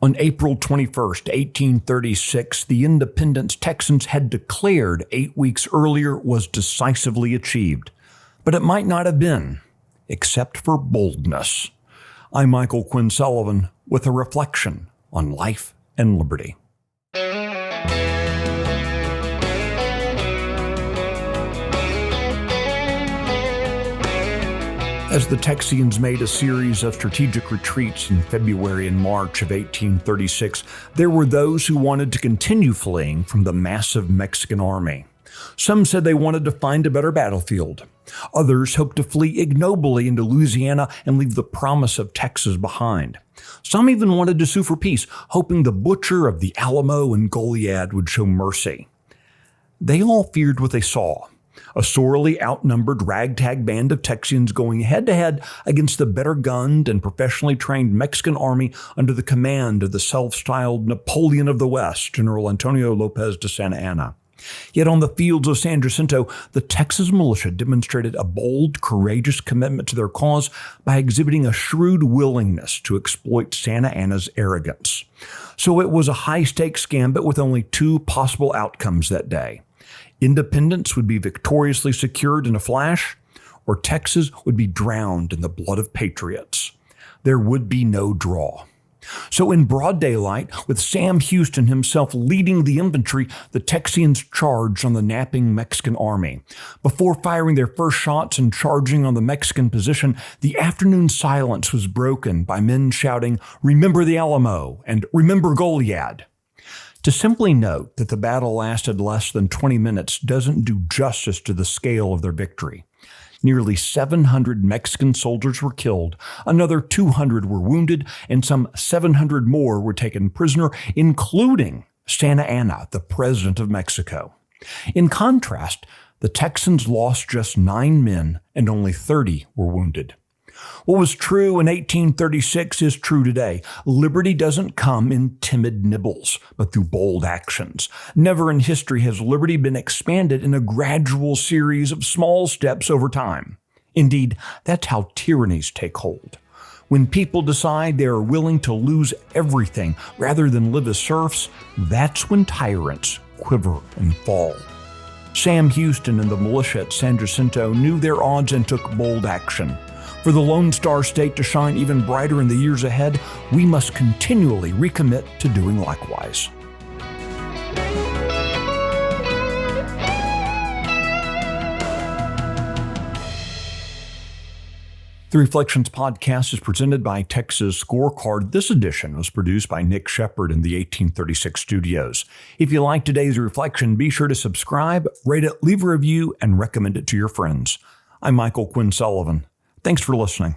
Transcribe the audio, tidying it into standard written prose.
On April 21st, 1836, the independence Texans had declared 8 weeks earlier was decisively achieved. But it might not have been, except for boldness. I'm Michael Quinn Sullivan with a reflection on life and liberty. As the Texians made a series of strategic retreats in February and March of 1836, there were those who wanted to continue fleeing from the massive Mexican army. Some said they wanted to find a better battlefield. Others hoped to flee ignobly into Louisiana and leave the promise of Texas behind. Some even wanted to sue for peace, hoping the butcher of the Alamo and Goliad would show mercy. They all feared what they saw. A sorely outnumbered ragtag band of Texians going head-to-head against the better-gunned and professionally trained Mexican army under the command of the self-styled Napoleon of the West, General Antonio Lopez de Santa Anna. Yet on the fields of San Jacinto, the Texas militia demonstrated a bold, courageous commitment to their cause by exhibiting a shrewd willingness to exploit Santa Anna's arrogance. So it was a high-stakes gambit with only two possible outcomes that day. Independence would be victoriously secured in a flash, or Texas would be drowned in the blood of patriots. There would be no draw. So in broad daylight, with Sam Houston himself leading the infantry, the Texians charged on the napping Mexican army. Before firing their first shots and charging on the Mexican position, the afternoon silence was broken by men shouting, "Remember the Alamo," and "Remember Goliad." To simply note that the battle lasted less than 20 minutes doesn't do justice to the scale of their victory. Nearly 700 Mexican soldiers were killed, another 200 were wounded, and some 700 more were taken prisoner, including Santa Anna, the president of Mexico. In contrast, the Texans lost just 9 men and only 30 were wounded. What was true in 1836 is true today. Liberty doesn't come in timid nibbles, but through bold actions. Never in history has liberty been expanded in a gradual series of small steps over time. Indeed, that's how tyrannies take hold. When people decide they are willing to lose everything rather than live as serfs, that's when tyrants quiver and fall. Sam Houston and the militia at San Jacinto knew their odds and took bold action. For the Lone Star State to shine even brighter in the years ahead, we must continually recommit to doing likewise. The Reflections podcast is presented by Texas Scorecard. This edition was produced by Nick Shepard in the 1836 studios. If you like today's reflection, be sure to subscribe, rate it, leave a review, and recommend it to your friends. I'm Michael Quinn Sullivan. Thanks for listening.